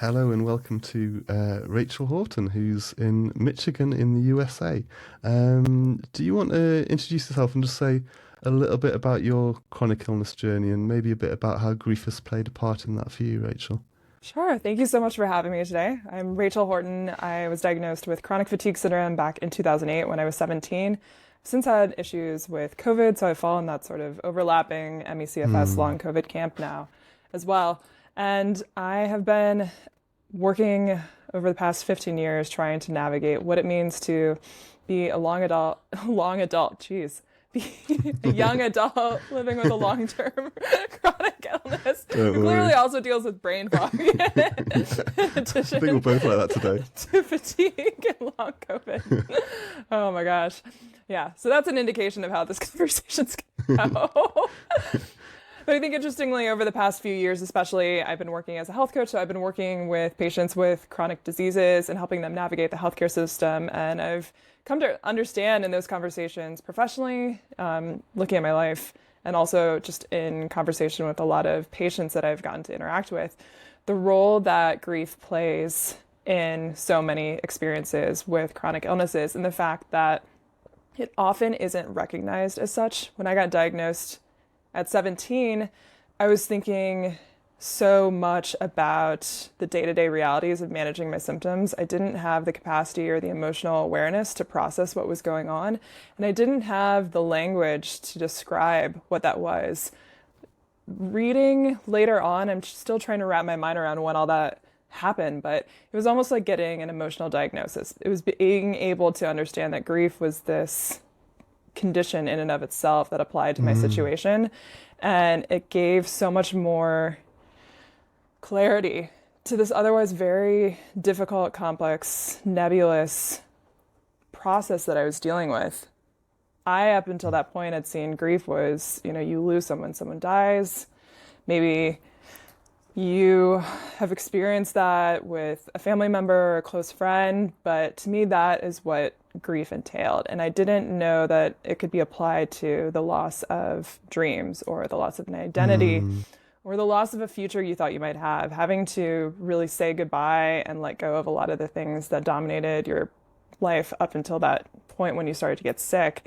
Hello and welcome to Rachel Horton, who's in Michigan in the USA. Do you want to introduce yourself and just say a little bit about your chronic illness journey and maybe a bit about how grief has played a part in that for you, Rachel? Sure. Thank you so much for having me today. I'm Rachel Horton. I was diagnosed with chronic fatigue syndrome back in 2008 when I was 17. I've since had issues with COVID, so I fall in that sort of overlapping ME/CFS Hmm. long COVID camp now as well. And I have been working over the past 15 years trying to navigate what it means to be a long adult, geez, be a young adult living with a long-term chronic illness Don't who clearly worry. also deals with brain fog in I think we're addition both like that today. to fatigue and long COVID. Oh my gosh. Yeah, so that's an indication of how this conversation's going to go. But I think interestingly, over the past few years, especially, I've been working as a health coach. So I've been working with patients with chronic diseases and helping them navigate the healthcare system. And I've come to understand in those conversations professionally, looking at my life, and also just in conversation with a lot of patients that I've gotten to interact with, the role that grief plays in so many experiences with chronic illnesses, and the fact that it often isn't recognized as such. When I got diagnosed at 17, I was thinking so much about the day-to-day realities of managing my symptoms. I didn't have the capacity or the emotional awareness to process what was going on, and I didn't have the language to describe what that was. Reading later on, I'm still trying to wrap my mind around when all that happened, but it was almost like getting an emotional diagnosis. It was being able to understand that grief was this condition in and of itself that applied to my Mm. situation. And it gave so much more clarity to this otherwise very difficult, complex, nebulous process that I was dealing with. I, up until that point, had seen grief was, you lose someone, someone dies. Maybe you have experienced that with a family member or a close friend, but to me, that is what grief entailed. And I didn't know that it could be applied to the loss of dreams or the loss of an identity Mm. or the loss of a future you thought you might have, having to really say goodbye and let go of a lot of the things that dominated your life up until that point when you started to get sick.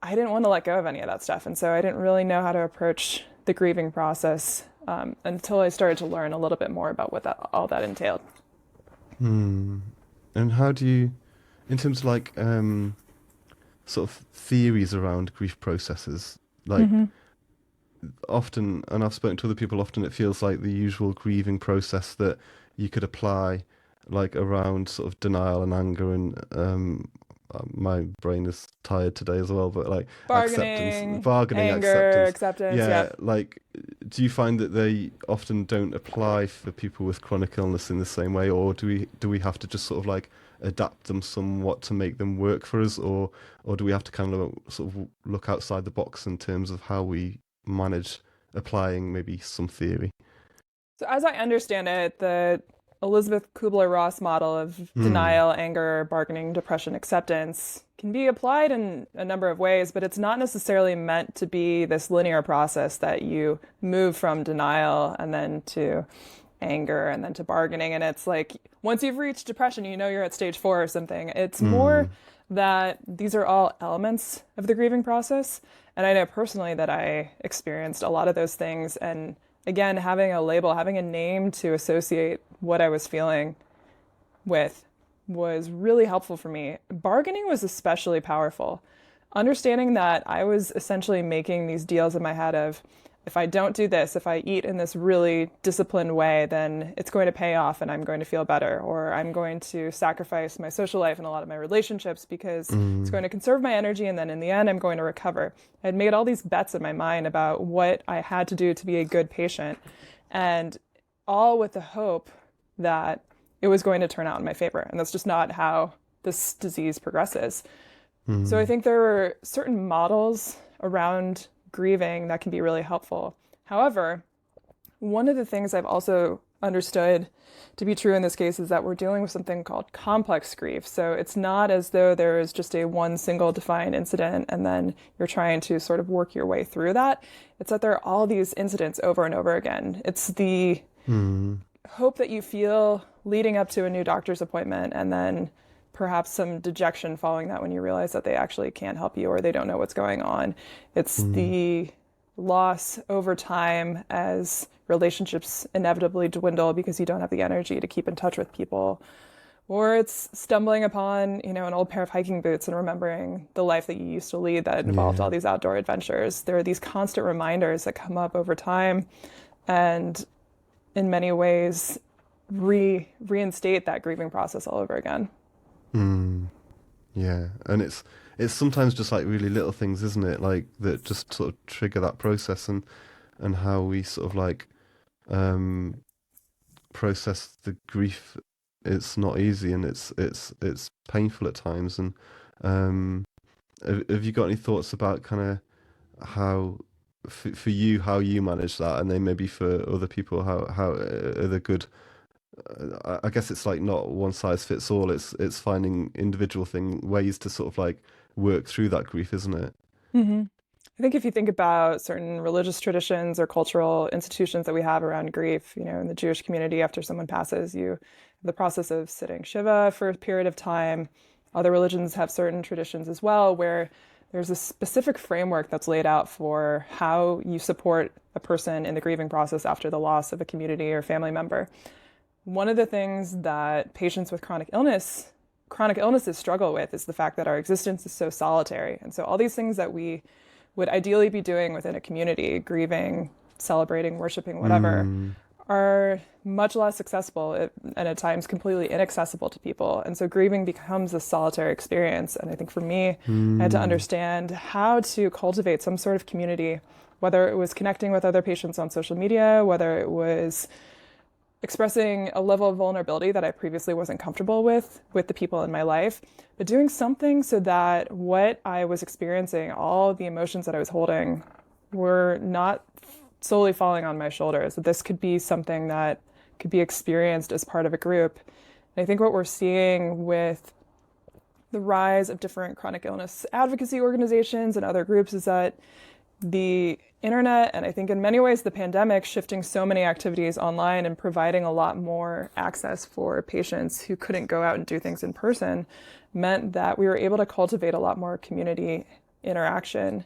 I didn't want to let go of any of that stuff. And so I didn't really know how to approach the grieving process until I started to learn a little bit more about what all that entailed. Mm. And how do you, in terms of like sort of theories around grief processes, like Hmm. often, and I've spoken to other people, often it feels like the usual grieving process that you could apply, like around sort of denial and anger and my brain is tired today as well, but like acceptance, Bargaining, bargaining, anger, acceptance. acceptance. Yeah, Yep. like, do you find that they often don't apply for people with chronic illness in the same way, or do we have to just sort of like adapt them somewhat to make them work for us, or do we have to kind of sort of look outside the box in terms of how we manage applying maybe some theory? So as I understand it, the Elizabeth Kubler-Ross model of Hmm. denial, anger, bargaining, depression, acceptance can be applied in a number of ways, but it's not necessarily meant to be this linear process that you move from denial and then to anger and then to bargaining. And it's like once you've reached depression, you're at stage 4 or something. It's more Hmm. that these are all elements of the grieving process. And I know personally that I experienced a lot of those things. And again, having a label, having a name to associate what I was feeling with was really helpful for me. Bargaining was especially powerful. Understanding that I was essentially making these deals in my head of if I don't do this, if I eat in this really disciplined way, then it's going to pay off and I'm going to feel better. Or I'm going to sacrifice my social life and a lot of my relationships because it's Hmm. going to conserve my energy. And then in the end, I'm going to recover. I had made all these bets in my mind about what I had to do to be a good patient. And all with the hope that it was going to turn out in my favor. And that's just not how this disease progresses. So I Hmm. think there are certain models around grieving that can be really helpful. However, one of the things I've also understood to be true in this case is that we're dealing with something called complex grief. So it's not as though there is just a one single defined incident and then you're trying to sort of work your way through that. It's that there are all these incidents over and over again. It's the Hmm. hope that you feel leading up to a new doctor's appointment, and then perhaps some dejection following that when you realize that they actually can't help you or they don't know what's going on. It's Mm. the loss over time as relationships inevitably dwindle because you don't have the energy to keep in touch with people. Or it's stumbling upon, an old pair of hiking boots and remembering the life that you used to lead that involved Yeah. all these outdoor adventures. There are these constant reminders that come up over time and in many ways reinstate that grieving process all over again. Mm. Yeah. And it's sometimes just like really little things, isn't it? Like that just sort of trigger that process, and how we sort of like um process the grief. It's not easy, and it's painful at times. And um have you got any thoughts about kind of how for you how you manage that, and then maybe for other people how are the good I guess it's like not one size fits all. It's finding individual ways to sort of like work through that grief, isn't it? hmm I think if you think about certain religious traditions or cultural institutions that we have around grief, in the Jewish community, after someone passes, you have the process of sitting Shiva for a period of time. Other religions have certain traditions as well, where there's a specific framework that's laid out for how you support a person in the grieving process after the loss of a community or family member. One of the things that patients with chronic illnesses struggle with is the fact that our existence is so solitary. And so all these things that we would ideally be doing within a community, grieving, celebrating, worshiping, whatever, Mm, are much less accessible and at times completely inaccessible to people. And so grieving becomes a solitary experience. And I think for me, I had to mm, understand how to cultivate some sort of community, whether it was connecting with other patients on social media, whether it was expressing a level of vulnerability that I previously wasn't comfortable with the people in my life, but doing something so that what I was experiencing, all the emotions that I was holding, were not solely falling on my shoulders, that this could be something that could be experienced as part of a group. And I think what we're seeing with the rise of different chronic illness advocacy organizations and other groups is that the internet, and I think in many ways the pandemic, shifting so many activities online and providing a lot more access for patients who couldn't go out and do things in person, meant that we were able to cultivate a lot more community interaction mm,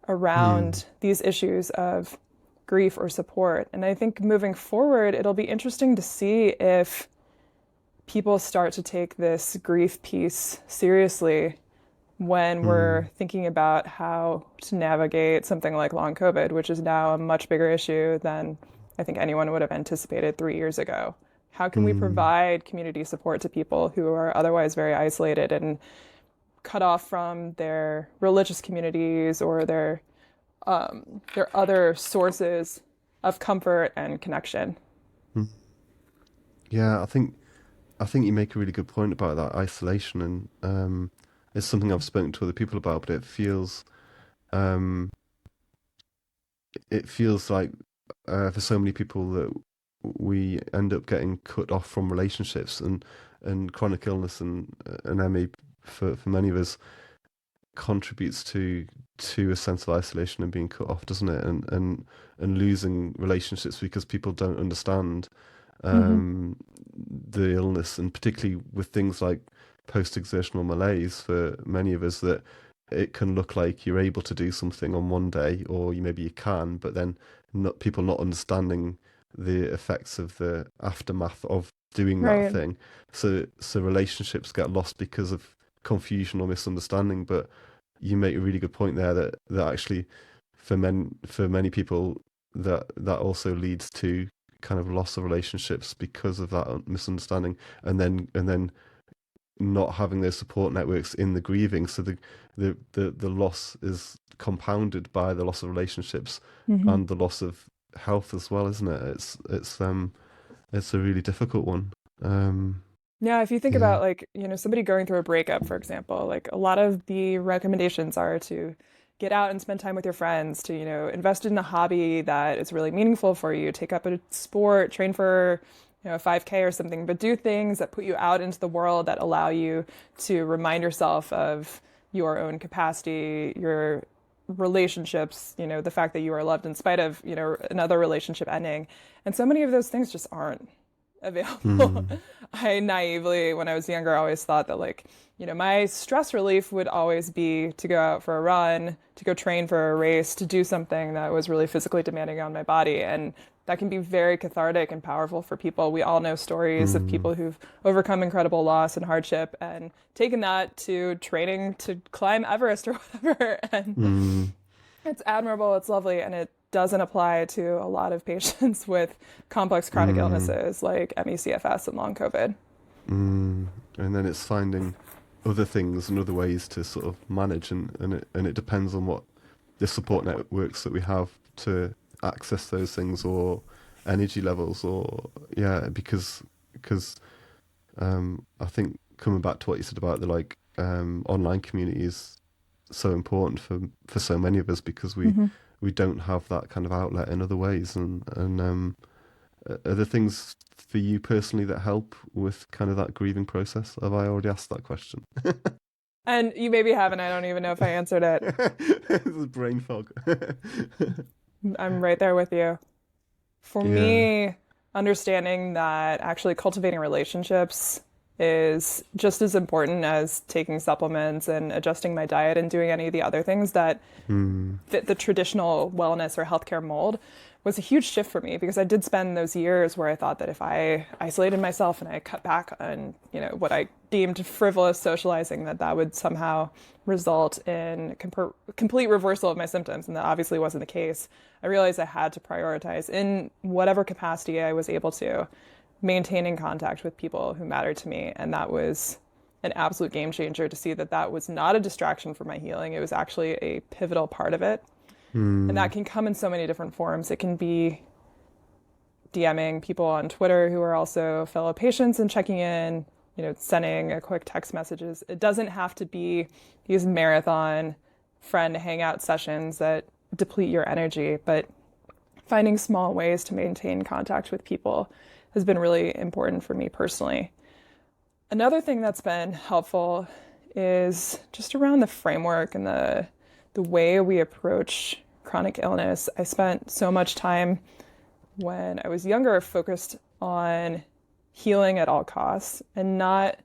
around these issues of grief or support. And I think moving forward, it'll be interesting to see if people start to take this grief piece seriously when we're mm, thinking about how to navigate something like long COVID, which is now a much bigger issue than I think anyone would have anticipated 3 years ago. How can we mm. provide community support to people who are otherwise very isolated and cut off from their religious communities or their other sources of comfort and connection? Mm. Yeah, I think you make a really good point about that isolation, and it's something I've spoken to other people about, but um it feels like for so many people that we end up getting cut off from relationships, and chronic illness and ME for many of us contributes to a sense of isolation and being cut off, doesn't it? And losing relationships because people don't understand Mm-hmm. the illness, and particularly with things like post-exertional malaise for many of us, that it can look like you're able to do something on one day, or maybe you can, but then people not understanding the effects of the aftermath of doing that Right. thing. So relationships get lost because of confusion or misunderstanding. But you make a really good point there, that actually for many people that also leads to kind of loss of relationships because of that misunderstanding, and then not having those support networks in the grieving. So the loss is compounded by the loss of relationships Mm-hmm. and the loss of health as well, isn't it? It's a really difficult one. Um, Yeah, if you think yeah. about like, somebody going through a breakup, for example, like a lot of the recommendations are to get out and spend time with your friends, to, invest in a hobby that is really meaningful for you, take up a sport, train for, a 5K or something, but do things that put you out into the world that allow you to remind yourself of your own capacity, your relationships, the fact that you are loved in spite of, another relationship ending. And so many of those things just aren't. available. I naively, when I was younger, always thought that like, my stress relief would always be to go out for a run, to go train for a race, to do something that was really physically demanding on my body. And that can be very cathartic and powerful for people. We all know stories of people who've overcome incredible loss and hardship and taken that to training to climb Everest or whatever. And it's admirable, it's lovely, and it doesn't apply to a lot of patients with complex chronic illnesses like ME, CFS, and long COVID. And then it's finding other things and other ways to sort of manage, and it depends on what the support networks that we have to access those things, or energy levels, or because I think coming back to what you said about the online community is so important for so many of us, because we don't have that kind of outlet in other ways, and are there things for you personally that help with kind of that grieving process? Have I already asked that question? And you maybe haven't. I don't even know if I answered it. It's brain fog. I'm right there with you. For me, understanding that actually cultivating relationships is just as important as taking supplements and adjusting my diet and doing any of the other things that fit the traditional wellness or healthcare mold was a huge shift for me, because I did spend those years where I thought that if I isolated myself and I cut back on, what I deemed frivolous socializing, that would somehow result in complete reversal of my symptoms. And that obviously wasn't the case. I realized I had to prioritize in whatever capacity I was able to, maintaining contact with people who mattered to me. And that was an absolute game changer to see that was not a distraction for my healing. It was actually a pivotal part of it. And that can come in so many different forms. It can be DMing people on Twitter who are also fellow patients and checking in, sending a quick text messages. It doesn't have to be these marathon friend hangout sessions that deplete your energy, but finding small ways to maintain contact with people has been really important for me personally. Another thing that's been helpful is just around the framework and the way we approach chronic illness. I spent so much time when I was younger focused on healing at all costs and not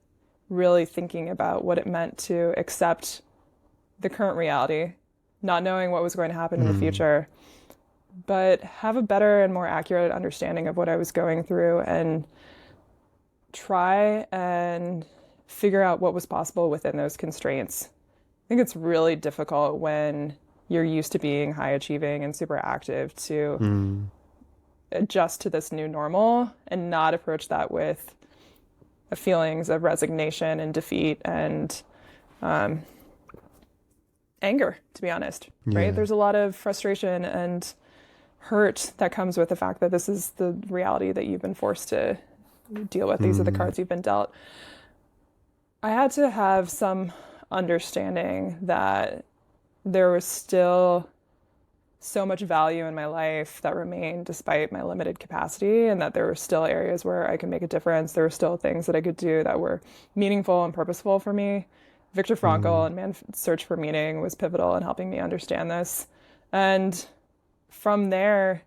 really thinking about what it meant to accept the current reality, not knowing what was going to happen in the future, but have a better and more accurate understanding of what I was going through and try and figure out what was possible within those constraints. I think it's really difficult when you're used to being high achieving and super active to adjust to this new normal and not approach that with feelings of resignation and defeat and anger, to be honest, right? There's a lot of frustration and hurt that comes with the fact that this is the reality that you've been forced to deal with. These are the cards you've been dealt. I had to have some understanding that there was still so much value in my life that remained despite my limited capacity, and that there were still areas where I could make a difference. There were still things that I could do that were meaningful and purposeful for me. Victor Frankl and Man's Search for Meaning was pivotal in helping me understand this. And from there,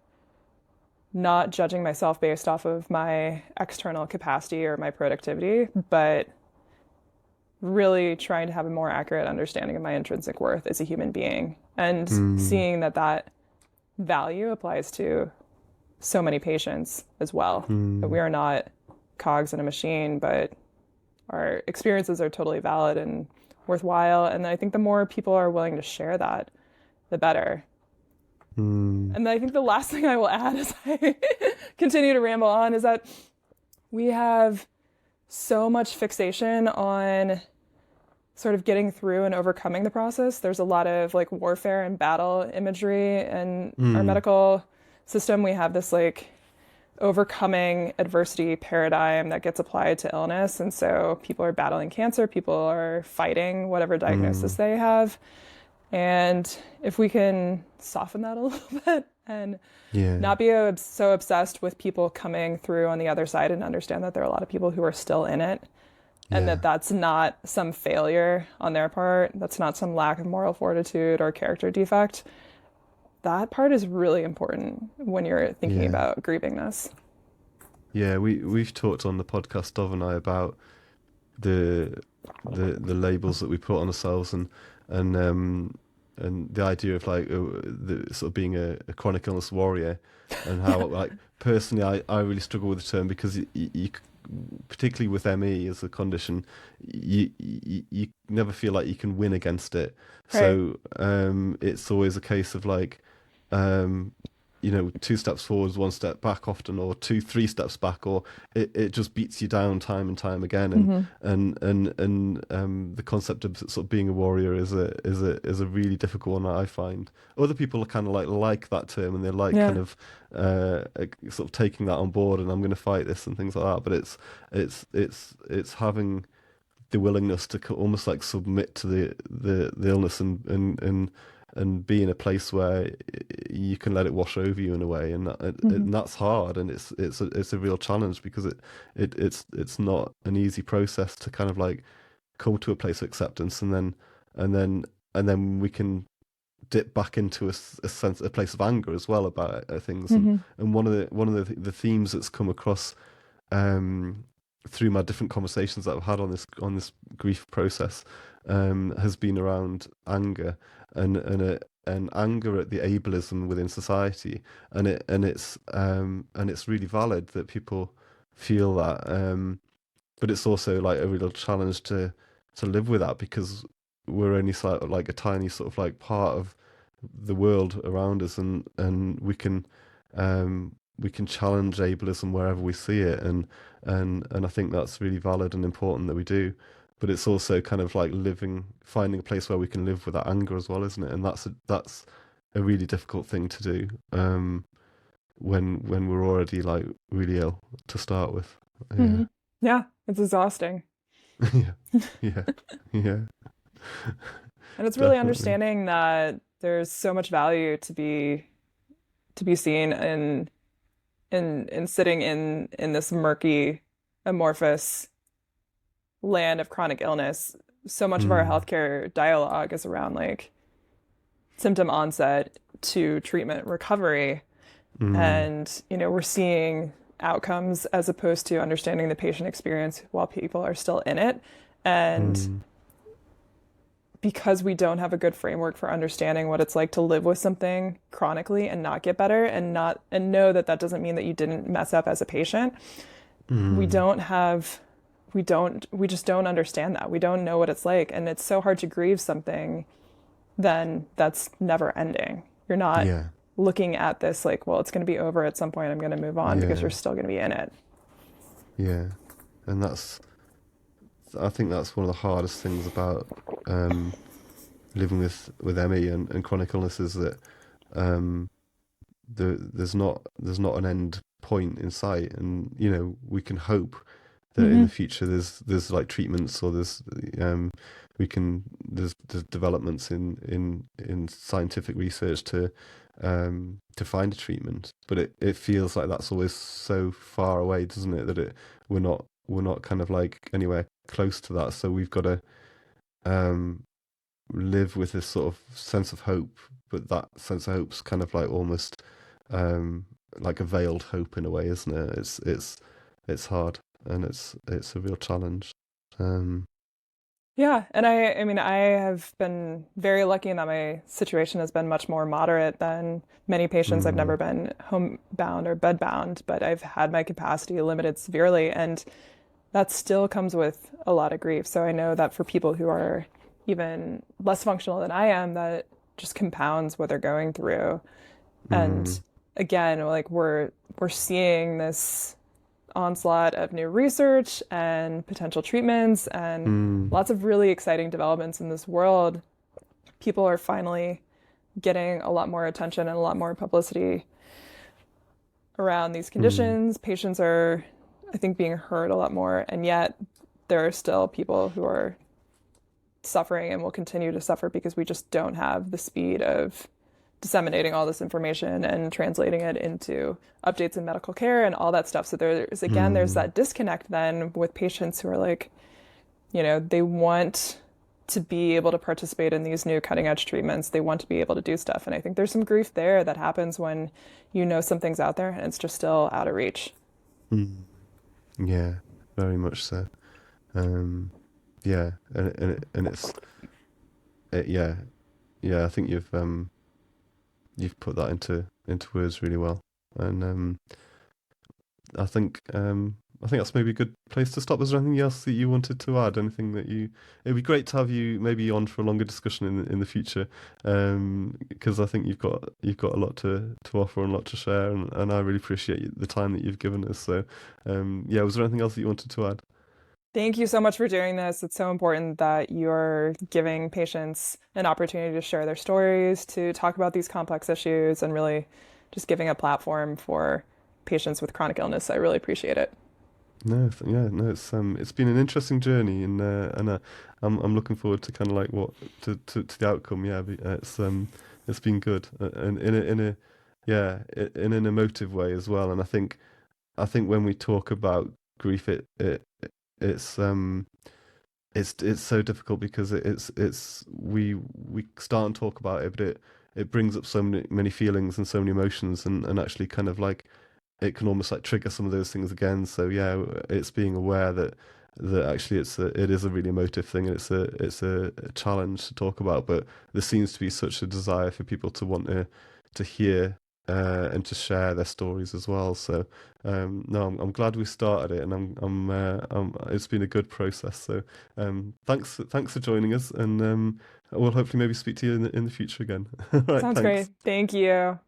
not judging myself based off of my external capacity or my productivity, but really trying to have a more accurate understanding of my intrinsic worth as a human being, and seeing that value applies to so many patients as well. That we are not cogs in a machine, but our experiences are totally valid and worthwhile. And I think the more people are willing to share that, the better. And I think the last thing I will add as I continue to ramble on is that we have so much fixation on sort of getting through and overcoming the process. There's a lot of like warfare and battle imagery in our medical system. We have this like overcoming adversity paradigm that gets applied to illness. And so people are battling cancer, people are fighting whatever diagnosis they have. And if we can soften that a little bit and not be so obsessed with people coming through on the other side, and understand that there are a lot of people who are still in it, and that's not some failure on their part, that's not some lack of moral fortitude or character defect. That part is really important when you're thinking about grieving this. Yeah, we've talked on the podcast, Dov and I, about the the labels that we put on ourselves, and the idea of like the sort of being a chronic illness warrior, and how Yeah. like personally I really struggle with the term because you particularly with ME as a condition, you never feel like you can win against it. Right. So it's always a case of like um, two steps forwards, one step back often, or two, three steps back, or it just beats you down time and time again. And Hmm. the concept of sort of being a warrior is a really difficult one that I find. Other people are kind of like that term, and they're like Yeah. kind of sort of taking that on board, and I'm going to fight this and things like that. But it's having the willingness to almost like submit to the illness and be in a place where you can let it wash over you in a way, Hmm. and that's hard, and it's a real challenge because it's not an easy process to kind of like come to a place of acceptance, and then and then we can dip back into a place of anger as well about things, Hmm. and one of the themes that's come across um, through my different conversations that I've had on this grief process has been around anger and anger at the ableism within society, and it's really valid that people feel that, but it's also like a real challenge to live with that because we're only sort of like a tiny sort of like part of the world around us, and we can challenge ableism wherever we see it, and I think that's really valid and important that we do. But it's also kind of like finding a place where we can live with that anger as well, isn't it? And that's a really difficult thing to do when we're already like really ill to start with. Hmm. Yeah, Yeah. It's exhausting. yeah, yeah, yeah, And it's really definitely. understanding that there's so much value to be seen in sitting in this murky, amorphous land of chronic illness. So much of our Mm, healthcare dialogue is around like symptom onset to treatment recovery. mm, And, we're seeing outcomes as opposed to understanding the patient experience while people are still in it. And mm, because we don't have a good framework for understanding what it's like to live with something chronically and not get better and know that that doesn't mean that you didn't mess up as a patient, we mm, don't have we just don't understand that. We don't know what it's like, and it's so hard to grieve something then that's never ending. You're not yeah, looking at this like, well, it's going to be over at some point. I'm going to move on because you're yeah, still going to be in it. yeah. And I think that's one of the hardest things about um, living with ME and chronic illness is that um, there's not an end point in sight, and we can hope that in Hmm. the future there's like treatments, or um, there's developments in scientific research to find a treatment, but it feels like that's always so far away, doesn't it? That we're not kind of like anywhere close to that, so we've got to um, live with this sort of sense of hope, but that sense of hope's kind of like almost um, like a veiled hope in a way, isn't it? It's hard, and it's a real challenge. Um, Yeah, and I mean, I have been very lucky in that my situation has been much more moderate than many patients. I've mm, never been homebound or bedbound, but I've had my capacity limited severely, and that still comes with a lot of grief. So I know that for people who are even less functional than I am, that just compounds what they're going through. And mm, again, like we're seeing this onslaught of new research and potential treatments and mm, lots of really exciting developments in this world. People are finally getting a lot more attention and a lot more publicity around these mm, conditions. Patients are, I think, being heard a lot more, and yet there are still people who are suffering and will continue to suffer because we just don't have the speed of disseminating all this information and translating it into updates in medical care and all that stuff. So there's mm, that disconnect then with patients who are like, they want to be able to participate in these new cutting edge treatments. They want to be able to do stuff. And I think there's some grief there that happens when something's out there and it's just still out of reach. Mm. Yeah, very much so. Um, yeah, and yeah, yeah. I think you've put that into words really well, and I think I think that's maybe a good place to stop. Is there anything else that you wanted to add? Anything that you? It'd be great to have you maybe on for a longer discussion in the future, because I think you've got a lot to offer and a lot to share, and I really appreciate the time that you've given us. So, yeah, was there anything else that you wanted to add? Thank you so much for doing this. It's so important that you're giving patients an opportunity to share their stories, to talk about these complex issues, and really just giving a platform for patients with chronic illness. I really appreciate it. No, yeah, no, it's been an interesting journey, and I'm looking forward to kind of like what to the outcome. Yeah, it's been good, and in a yeah in an emotive way as well. And I think when we talk about grief, it's it's so difficult because it's we start and talk about it, but it brings up so many feelings and so many emotions, and actually kind of like it can almost like trigger some of those things again. So yeah, it's being aware that actually it is a really emotive thing, and it's a challenge to talk about. But there seems to be such a desire for people to want to hear and to share their stories as well. So no, I'm glad we started it, and it's been a good process. So thanks for joining us, and we'll hopefully maybe speak to you in the future again. All right, Sounds great. thanks. Thank you.